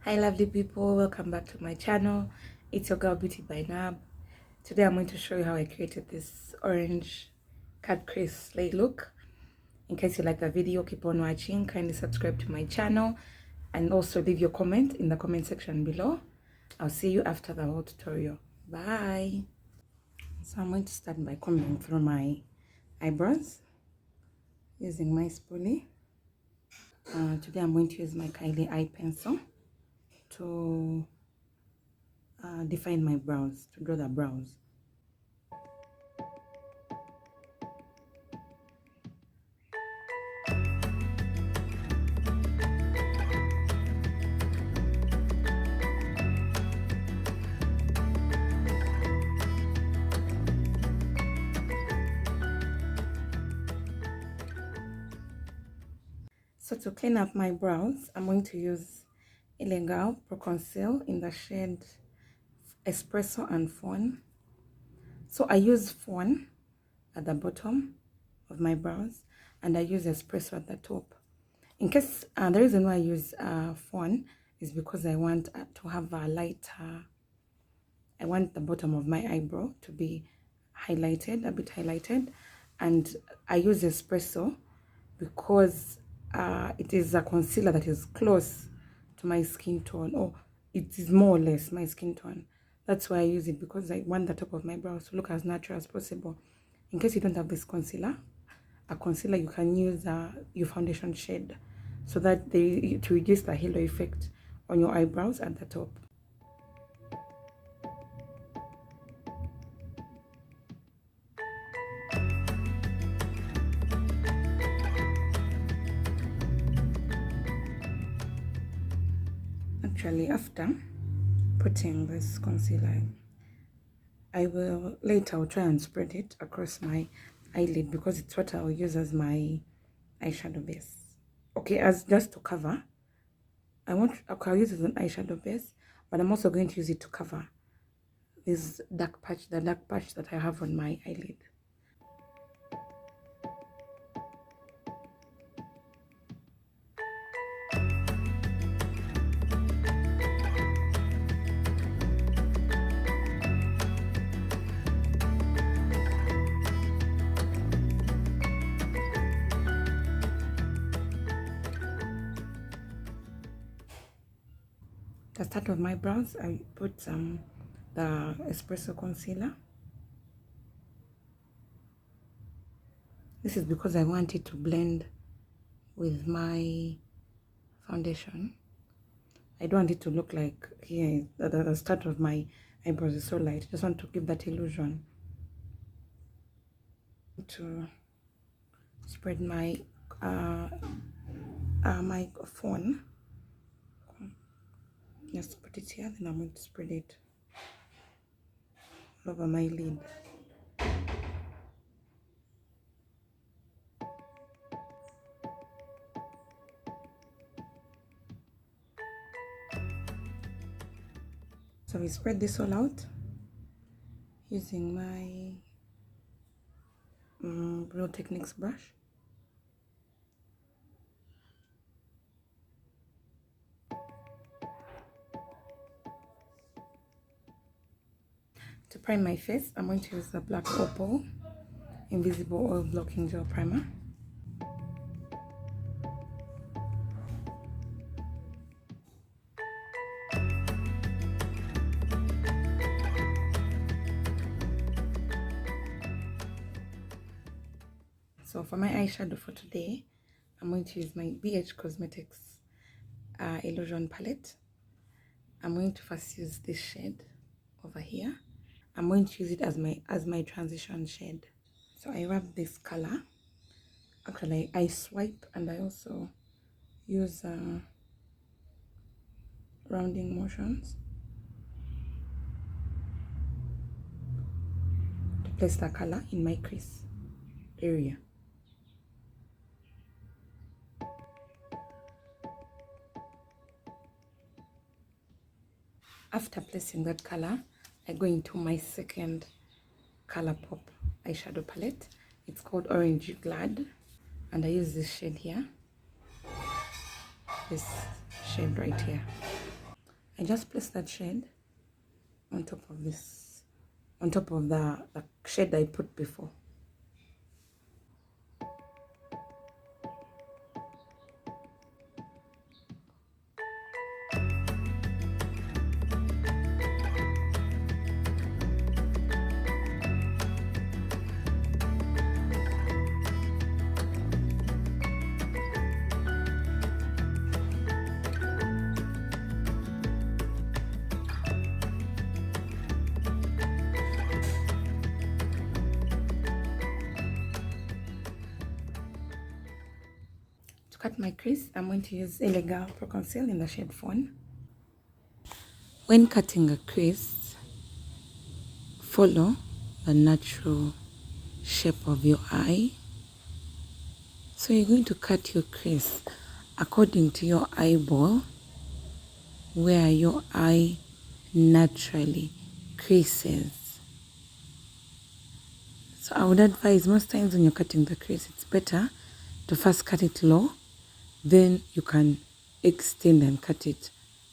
Hi lovely people, welcome back to my channel. It's your girl Beauty by Nab. Today I'm going to show you how I created this orange cut crease slay look. In case you like the video, keep on watching. Kindly subscribe to my channel and also leave your comment in the comment section below. I'll see you after the whole tutorial. Bye. So I'm going to start by combing through my eyebrows using my spoolie. Today I'm going to use my Kylie eye pencil to define my brows, to draw the brows. So to clean up my brows, I'm going to use Illegal Pro Conceal in the shade Espresso and Fawn. So I use Fawn at the bottom of my brows and I use Espresso at the top. In case the reason why I use Fawn is because I want to have a lighter, I want the bottom of my eyebrow to be highlighted, a bit highlighted, and I use Espresso because it is a concealer that is close to my skin tone, or it is more or less my skin tone. That's why I use it, because I want the top of my brows to look as natural as possible. In case you don't have this concealer, you can use your foundation shade so that to reduce the halo effect on your eyebrows at the top. Actually, after putting this concealer, I will later try and spread it across my eyelid, because it's what I'll use as my eyeshadow base. Okay, as just to cover, I'll use it as an eyeshadow base, but I'm also going to use it to cover this dark patch, the dark patch that I have on my eyelid. The start of my brows, I put the espresso concealer. This is because I want it to blend with my foundation. I don't want it to look like here the start of my eyebrows is so light. I just want to give that illusion. To spread my my fawn. Just put it here, then I'm going to spread it all over my lid. So we spread this all out using my Real Techniques brush. To prime my face, I'm going to use the black opal invisible oil blocking gel primer. So for my eyeshadow for today, I'm going to use my BH Cosmetics Illusion palette. I'm going to first use this shade over here. I'm going to use it as my transition shade. So I rub this color. Actually, I swipe and I also use rounding motions to place the color in my crease area. After placing that color, I go into my second Colorpop eyeshadow palette. It's called Orange Glad, and I use this shade here, this shade right here. I just place that shade on top of this, on top of the shade I put before. To cut my crease, I'm going to use Elegant Pro Conceal in the shade Fawn. When cutting a crease, follow the natural shape of your eye. So you're going to cut your crease according to your eyeball, where your eye naturally creases. So I would advise, most times when you're cutting the crease, it's better to first cut it low, then you can extend and cut it.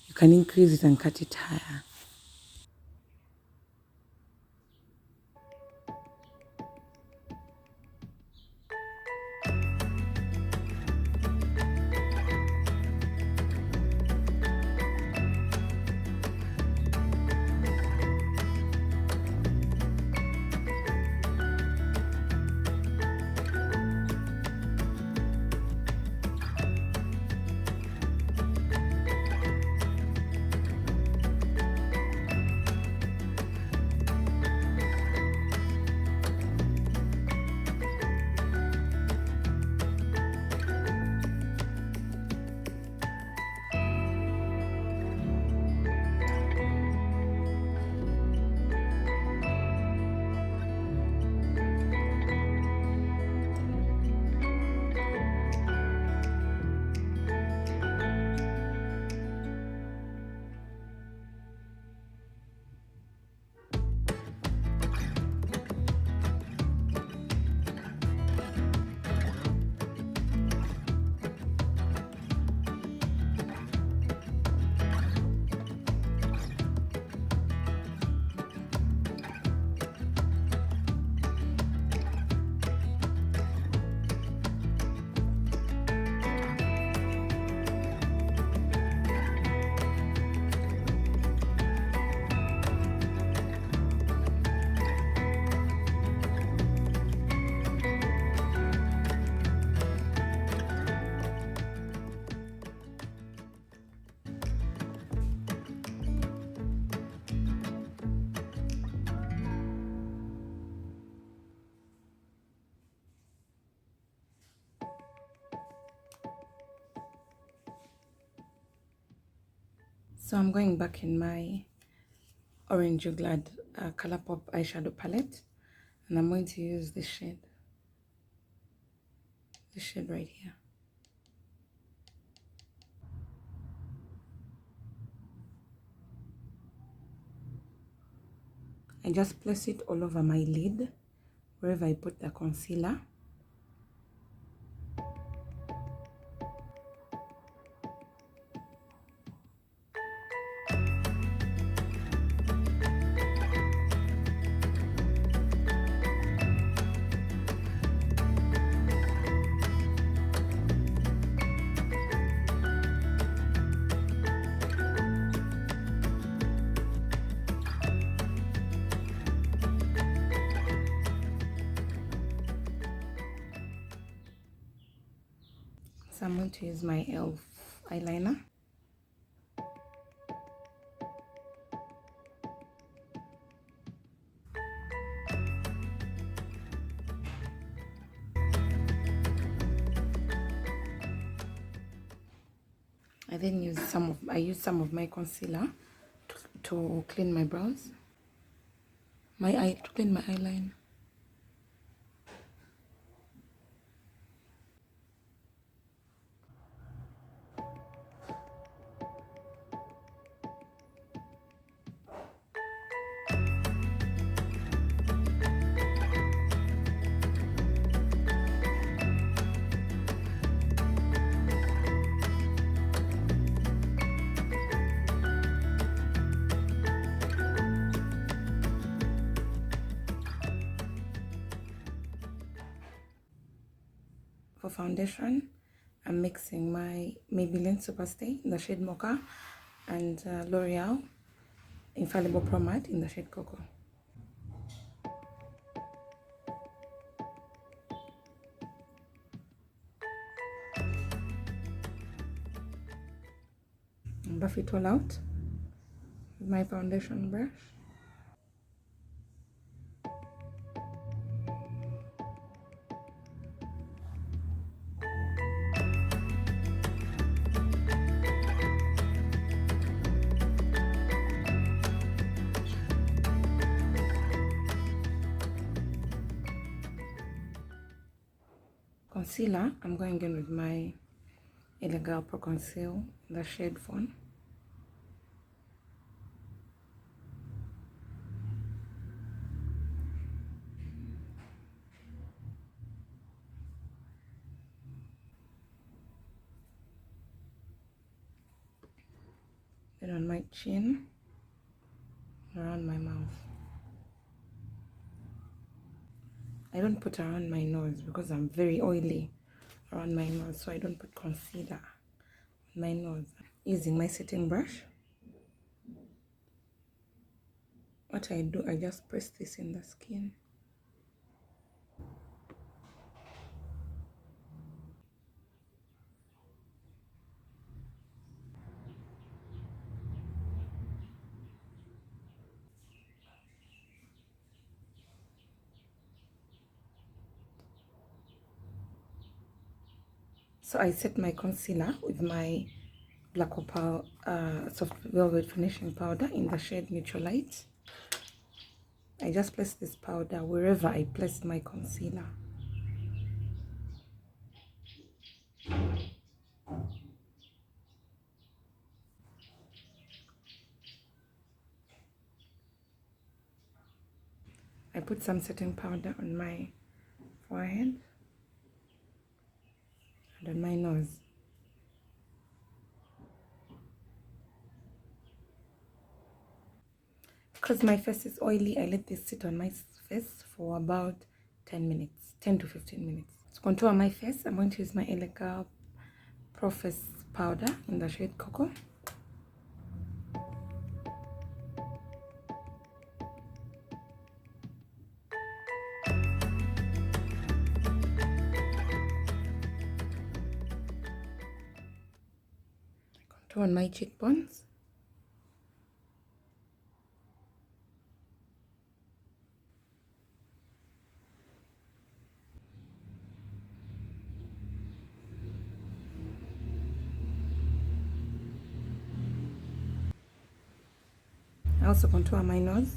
You can increase it and cut it higher. So I'm going back in my Orange Glad Colorpop eyeshadow palette, and I'm going to use this shade right here. I just place it all over my lid, wherever I put the concealer. So I'm going to use my e.l.f. eyeliner. I then use some of my concealer to clean my brows, to clean my eyeline. foundation, I'm mixing my Maybelline Superstay in the shade Mocha and L'Oreal Infallible Pro Matte in the shade Cocoa. Buff it all out with my foundation brush. Concealer, I'm going in with my Elegant Pro Conceal in the shade Fawn. Then on my chin, around my mouth. I don't put around my nose because I'm very oily around my nose, so I don't put concealer on my nose. Using my setting brush, what I do, I just press this in the skin. So I set my concealer with my black opal soft velvet finishing powder in the shade Neutral Light. I just place this powder wherever I place my concealer. I put some setting powder on my forehead and on my nose. Because my face is oily, I let this sit on my face for about 10 minutes, 10 to 15 minutes. To contour my face, I'm going to use my Elegant Pro Face powder in the shade Cocoa. Contour on my cheekbones. I also contour my nose.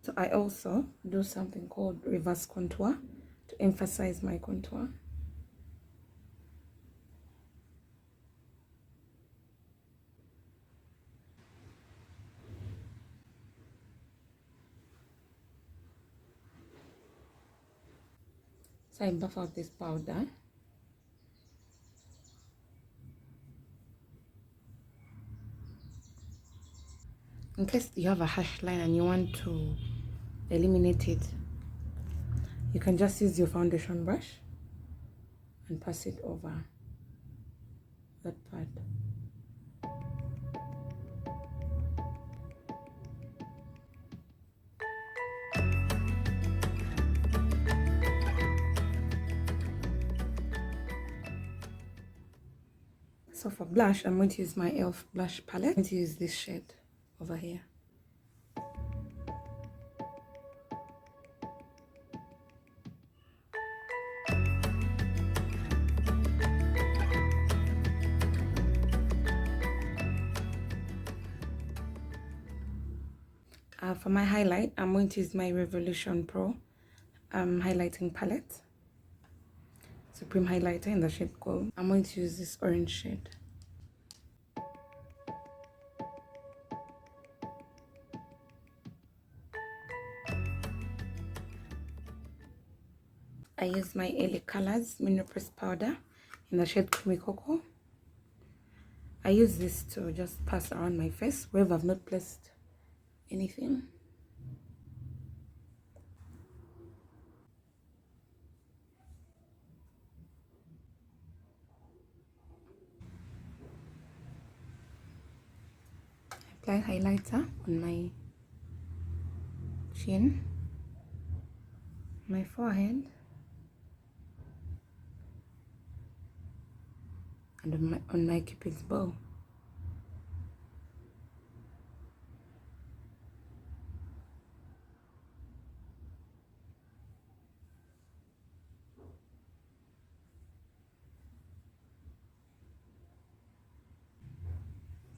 So I also do something called reverse contour to emphasize my contour. So I buff out this powder. In case you have a harsh line and you want to eliminate it, you can just use your foundation brush and pass it over that part. So for blush, I'm going to use my e.l.f. blush palette. I'm going to use this shade over here. For my highlight, I'm going to use my Revolution Pro highlighting palette. Supreme highlighter in the shade Gold. I'm going to use this orange shade. I use my LA Colors Mineral Press Powder in the shade Creamy Cocoa. I use this to just pass around my face wherever I've not placed anything. Apply highlighter on my chin, my forehead, and on my cupid's bow.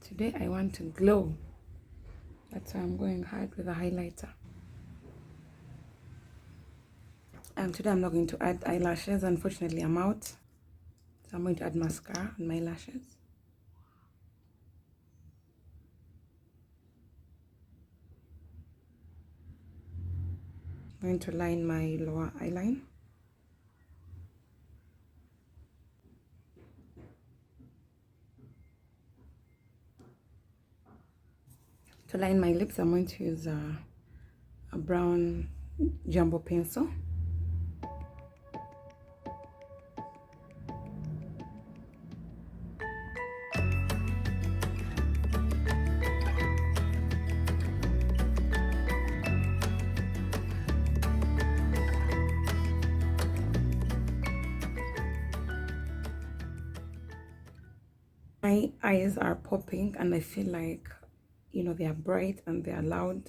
Today I want to glow. That's why I'm going hard with a highlighter. And today I'm not going to add eyelashes. Unfortunately, I'm out. So I'm going to add mascara on my lashes. I'm going to line my lower eyeline. To line my lips, I'm going to use a brown jumbo pencil. My eyes are popping and I feel like, you know, they are bright and they are loud.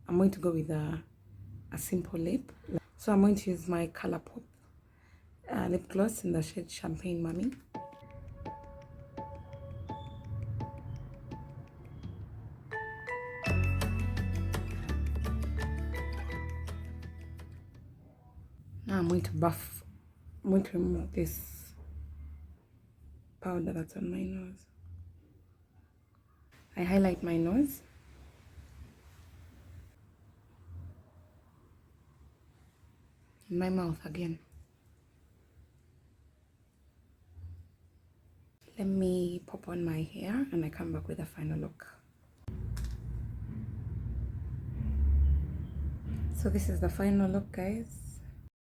I'm going to go with a simple lip. So I'm going to use my Colorpop lip gloss in the shade Champagne Mami. Now I'm going to buff. I'm going to remove this powder that's on my nose. I highlight my nose. In my mouth again. Let me pop on my hair and I come back with a final look. So this is the final look, guys.